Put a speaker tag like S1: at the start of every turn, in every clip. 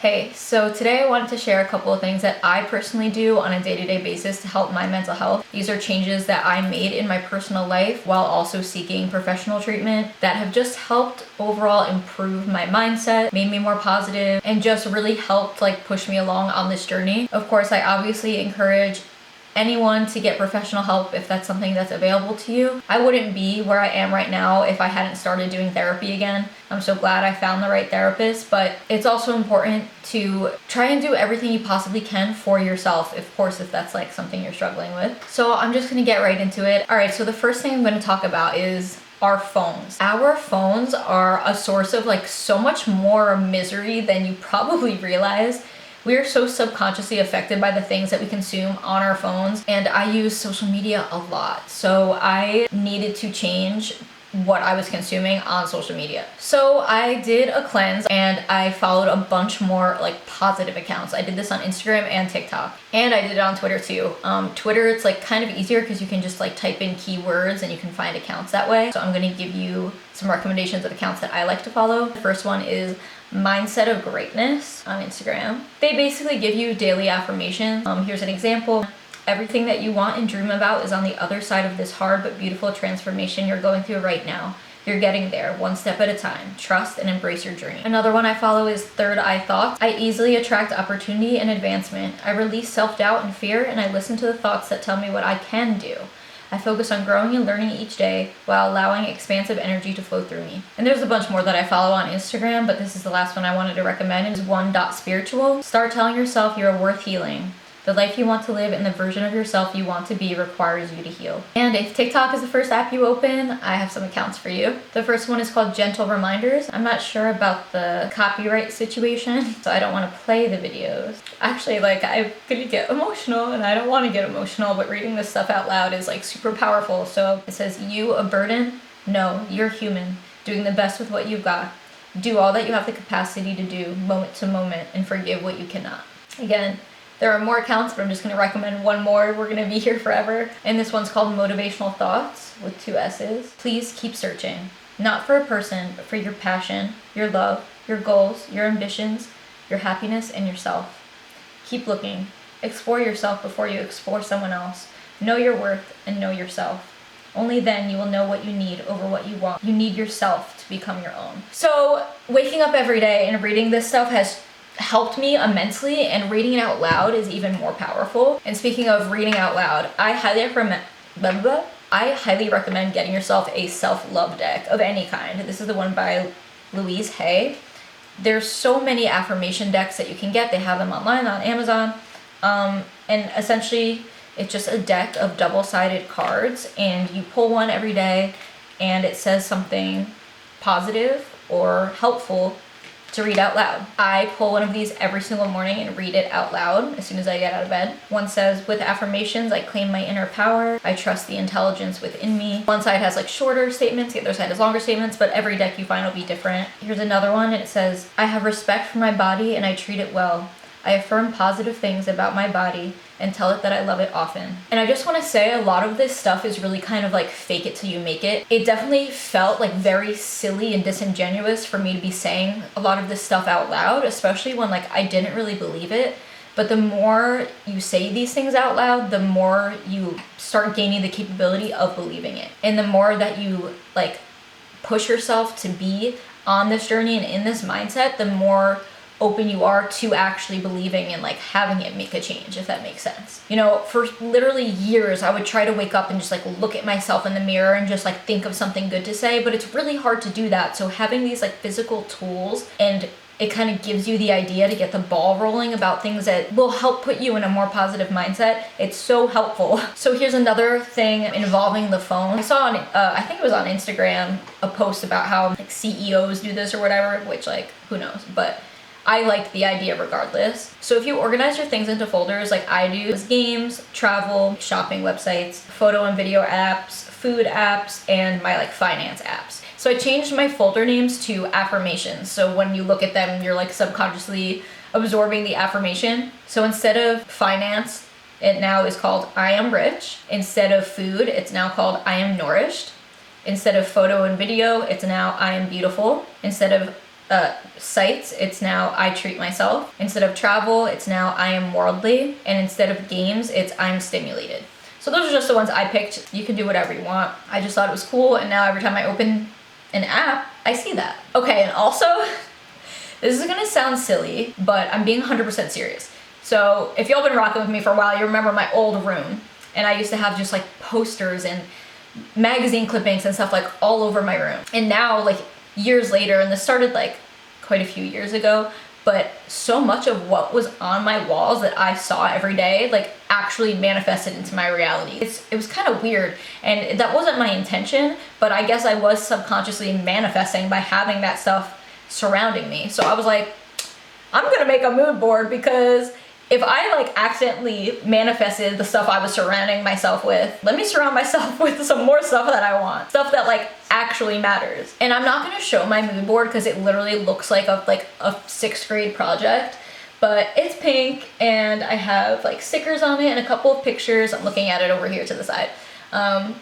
S1: Hey, so today I wanted to share a couple of things that I personally do on a day-to-day basis to help my mental health. These are changes that I made in my personal life while also seeking professional treatment that have just helped overall improve my mindset, made me more positive, and just really helped push me along on this journey. Of course, I obviously encourage anyone to get professional help if that's something that's available to you. I wouldn't be where I am right now if I hadn't started doing therapy again. I'm so glad I found the right therapist, but it's also important to try and do everything you possibly can for yourself, of course, if that's something you're struggling with. So I'm just gonna get right into it. All right, so the first thing I'm gonna talk about is our phones. Our phones are a source of so much more misery than you probably realize. We are so subconsciously affected by the things that we consume on our phones, and I use social media a lot. So I needed to change what I was consuming on social media. So I did a cleanse and I followed a bunch more positive accounts. I did this on Instagram and TikTok, and I did it on Twitter too. Twitter, it's kind of easier because you can just type in keywords and you can find accounts that way. So I'm gonna give you some recommendations of accounts that I like to follow. The first one is Mindset of Greatness on Instagram. They basically give you daily affirmations. Here's an example. Everything that you want and dream about is on the other side of this hard but beautiful transformation you're going through right now. You're getting there, one step at a time. Trust and embrace your journey. Another one I follow is Third Eye Thoughts. I easily attract opportunity and advancement. I release self-doubt and fear, and I listen to the thoughts that tell me what I can do. I focus on growing and learning each day while allowing expansive energy to flow through me. And there's a bunch more that I follow on Instagram, but this is the last one I wanted to recommend. It is One.Spiritual. Start telling yourself you are worth healing. The life you want to live and the version of yourself you want to be requires you to heal. And if TikTok is the first app you open, I have some accounts for you. The first one is called Gentle Reminders. I'm not sure about the copyright situation, so I don't want to play the videos. Actually, I'm gonna get emotional, and I don't want to get emotional, but reading this stuff out loud is super powerful. So it says, "You a burden? No, you're human, doing the best with what you've got. Do all that you have the capacity to do, moment to moment, and forgive what you cannot." Again, there are more accounts, but I'm just going to recommend one more. We're going to be here forever. And this one's called Motivational Thoughts with 2 S's. Please keep searching. Not for a person, but for your passion, your love, your goals, your ambitions, your happiness, and yourself. Keep looking. Explore yourself before you explore someone else. Know your worth and know yourself. Only then you will know what you need over what you want. You need yourself to become your own. So waking up every day and reading this stuff has helped me immensely, and reading it out loud is even more powerful. And speaking of reading out loud, I highly recommend getting yourself a self-love deck of any kind. This is the one by Louise Hay. There's so many affirmation decks that you can get. They have them online on Amazon. And essentially it's just a deck of double-sided cards, and you pull one every day and it says something positive or helpful to read out loud. I pull one of these every single morning and read it out loud as soon as I get out of bed. One says, "With affirmations, I claim my inner power. I trust the intelligence within me." One side has shorter statements, the other side has longer statements, but every deck you find will be different. Here's another one, and it says, "I have respect for my body and I treat it well. I affirm positive things about my body and tell it that I love it often." And I just want to say, a lot of this stuff is really kind of fake it till you make it. It definitely felt very silly and disingenuous for me to be saying a lot of this stuff out loud, especially when I didn't really believe it. But the more you say these things out loud, the more you start gaining the capability of believing it. And the more that you push yourself to be on this journey and in this mindset, the more open you are to actually believing and having it make a change, if that makes sense. For literally years, I would try to wake up and just look at myself in the mirror and just think of something good to say, but it's really hard to do that. So having these physical tools, and it kind of gives you the idea to get the ball rolling about things that will help put you in a more positive mindset. It's so helpful. So here's another thing involving the phone. I saw on, I think it was on Instagram, a post about how CEOs do this or whatever, which who knows, but I liked the idea regardless. So if you organize your things into folders like I do, games, travel, shopping websites, photo and video apps, food apps, and my finance apps. So I changed my folder names to affirmations. So when you look at them, you're subconsciously absorbing the affirmation. So instead of finance, it now is called I am rich. Instead of food, it's now called I am nourished. Instead of photo and video, it's now I am beautiful. Instead of sights, it's now I treat myself. Instead of travel, it's now I am worldly. And instead of games, it's I'm stimulated. So those are just the ones I picked. You can do whatever you want. I just thought it was cool, and now every time I open an app, I see that. Okay, and also, this is gonna sound silly, but I'm being 100% serious. So if y'all been rocking with me for a while, you remember my old room. And I used to have just like posters and magazine clippings and stuff like all over my room. And now, like years later, and this started like quite a few years ago, but so much of what was on my walls that I saw every day, like actually manifested into my reality. It was kind of weird, and that wasn't my intention, but I guess I was subconsciously manifesting by having that stuff surrounding me. So I was like, I'm gonna make a mood board, because if I like accidentally manifested the stuff I was surrounding myself with, let me surround myself with some more stuff that I want. Stuff that like actually matters. And I'm not gonna show my mood board because it literally looks like a 6th grade project, but it's pink and I have like stickers on it and a couple of pictures. I'm looking at it over here to the side. I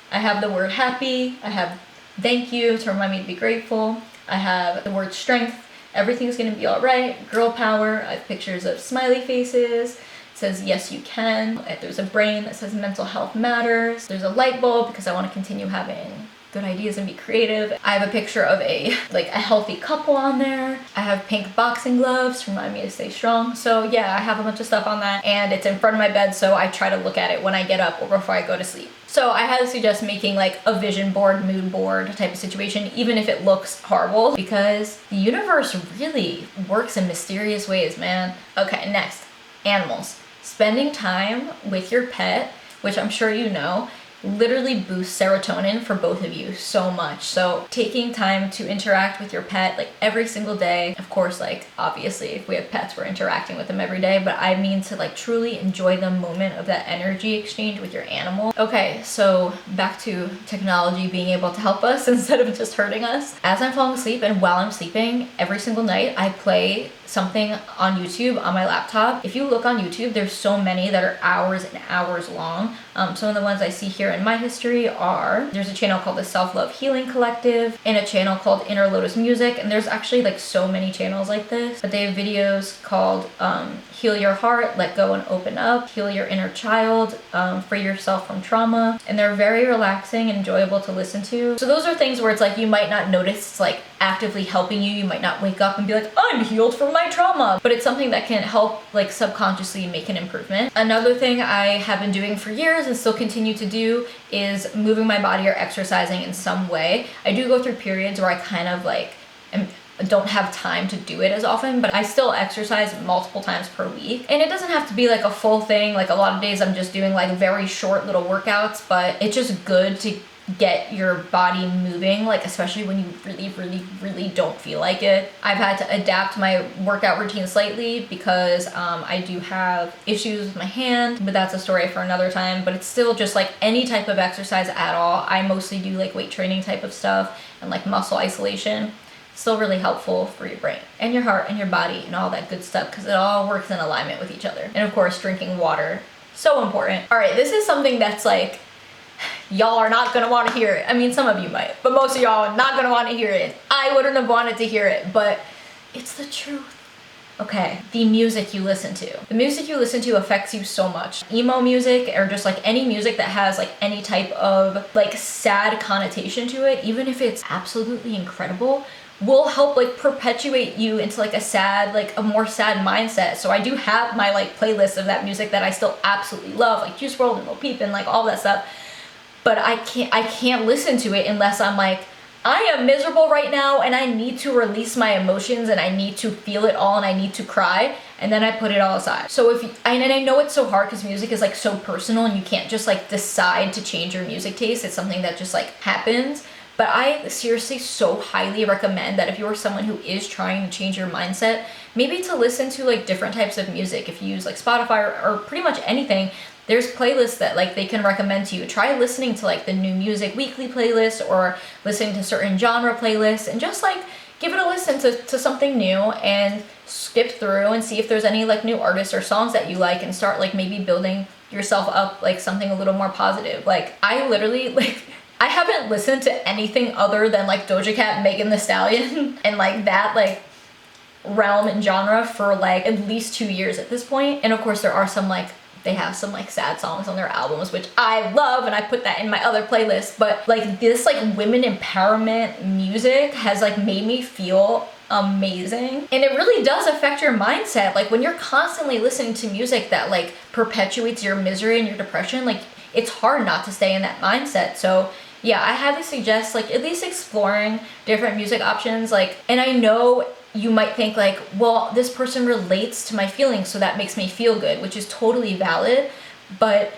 S1: have the word happy. I have thank you to remind me to be grateful. I have the word strength. Everything's gonna be all right. Girl power. I have pictures of smiley faces. It says yes you can. There's a brain that says mental health matters. There's a light bulb because I want to continue having good ideas and be creative. I have a picture of a healthy couple on there. I have pink boxing gloves to remind me to stay strong. So yeah, I have a bunch of stuff on that, and it's in front of my bed, so I try to look at it when I get up or before I go to sleep. So I highly suggest making like a vision board, mood board type of situation, even if it looks horrible, because the universe really works in mysterious ways, man. Okay, next, animals. Spending time with your pet, which I'm sure you know, literally boosts serotonin for both of you so much. So taking time to interact with your pet like every single day, of course, like obviously if we have pets, we're interacting with them every day, but I mean to like truly enjoy the moment of that energy exchange with your animal. Okay, so back to technology being able to help us instead of just hurting us. As I'm falling asleep and while I'm sleeping, every single night I play something on YouTube on my laptop. If you look on YouTube, there's so many that are hours and hours long. Some of the ones I see here in my history are, there's a channel called the Selflove Healing Collective and a channel called Inner Lotus Music, and there's actually like so many channels like this, but they have videos called Heal Your Heart, Let Go and Open Up, Heal Your Inner Child, Free Yourself from Trauma, and they're very relaxing and enjoyable to listen to. So those are things where it's like you might not notice it's like actively helping you. You might not wake up and be like, I'm healed from my trauma, but it's something that can help like subconsciously make an improvement. Another thing I have been doing for years and still continue to do is moving my body or exercising in some way. I do go through periods where I kind of like don't have time to do it as often, but I still exercise multiple times per week. And it doesn't have to be like a full thing. Like a lot of days I'm just doing like very short little workouts, but it's just good to get your body moving, like especially when you really don't feel like it. I've had to adapt my workout routine slightly because I do have issues with my hand, but that's a story for another time. But it's still just like any type of exercise at all. I mostly do like weight training type of stuff and like muscle isolation. Still really helpful for your brain and your heart and your body and all that good stuff, because it all works in alignment with each other. And of course, drinking water, so important. All right, this is something that's like, y'all are not gonna want to hear it. I mean, some of you might, but most of y'all are not gonna want to hear it. I wouldn't have wanted to hear it, but it's the truth. Okay, the music you listen to. The music you listen to affects you so much. Emo music, or just like any music that has like any type of like sad connotation to it, even if it's absolutely incredible, will help like perpetuate you into like a sad, like a more sad mindset. So I do have my like playlist of that music that I still absolutely love, like Juice WRLD and Lil Peep and like all that stuff. But I can't listen to it unless I'm like, I am miserable right now and I need to release my emotions and I need to feel it all and I need to cry, and then I put it all aside. So and I know it's so hard because music is like so personal and you can't just like decide to change your music taste. It's something that just like happens. But I seriously so highly recommend that if you're someone who is trying to change your mindset, maybe to listen to like different types of music. If you use like Spotify or pretty much anything, there's playlists that like they can recommend to you. Try listening to like the New Music Weekly playlist or listening to certain genre playlists and just like give it a listen to something new and skip through and see if there's any like new artists or songs that you like and start like maybe building yourself up like something a little more positive. Like I literally like I haven't listened to anything other than like Doja Cat, Megan Thee Stallion, and like that like realm and genre for like at least 2 years at this point. And of course there are some like, they have some like sad songs on their albums, which I love, and I put that in my other playlist. But like this like women empowerment music has like made me feel amazing. And it really does affect your mindset. Like when you're constantly listening to music that like perpetuates your misery and your depression, like it's hard not to stay in that mindset. So yeah, I highly suggest like at least exploring different music options. Like, and I know you might think like, well, this person relates to my feelings, so that makes me feel good, which is totally valid, but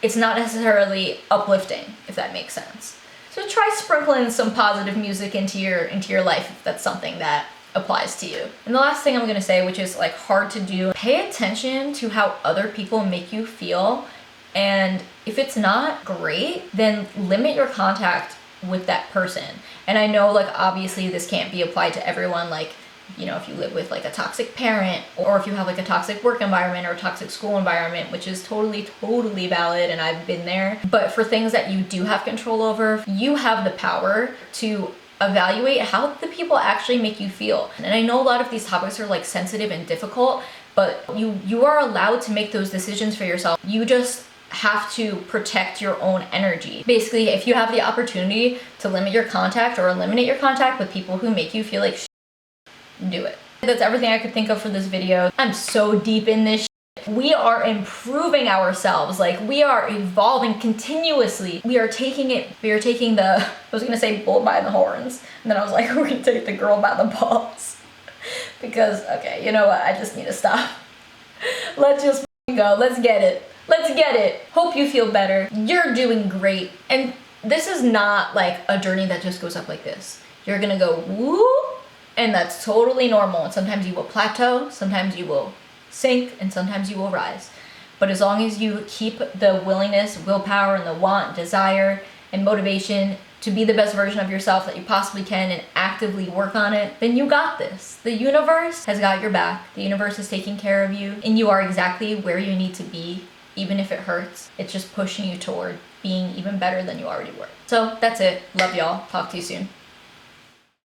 S1: it's not necessarily uplifting, if that makes sense. So try sprinkling some positive music into your life if that's something that applies to you. And the last thing I'm gonna say, which is like hard to do, pay attention to how other people make you feel. And if it's not great, then limit your contact with that person. And I know like obviously this can't be applied to everyone, like, you know, if you live with like a toxic parent, or if you have like a toxic work environment or a toxic school environment, which is totally valid, and I've been there. But for things that you do have control over, you have the power to evaluate how the people actually make you feel. And I know a lot of these topics are like sensitive and difficult, but you are allowed to make those decisions for yourself. You just have to protect your own energy. Basically, if you have the opportunity to limit your contact or eliminate your contact with people who make you feel like shit, do it. That's everything I could think of for this video. I'm so deep in this shit. We are improving ourselves. Like we are evolving continuously. We are taking the, I was gonna say bull by the horns. And then I was like, we're gonna take the girl by the balls. Because, okay, you know what? I just need to stop. Let's just go. Let's get it. Let's get it. Hope you feel better. You're doing great. And this is not like a journey that just goes up like this. You're gonna go woo, and that's totally normal. And sometimes you will plateau, sometimes you will sink, and sometimes you will rise. But as long as you keep the willingness, willpower, and the want, desire, and motivation to be the best version of yourself that you possibly can and actively work on it, then you got this. The universe has got your back. The universe is taking care of you, and you are exactly where you need to be. Even if it hurts, it's just pushing you toward being even better than you already were. So that's it. Love y'all. Talk to you soon.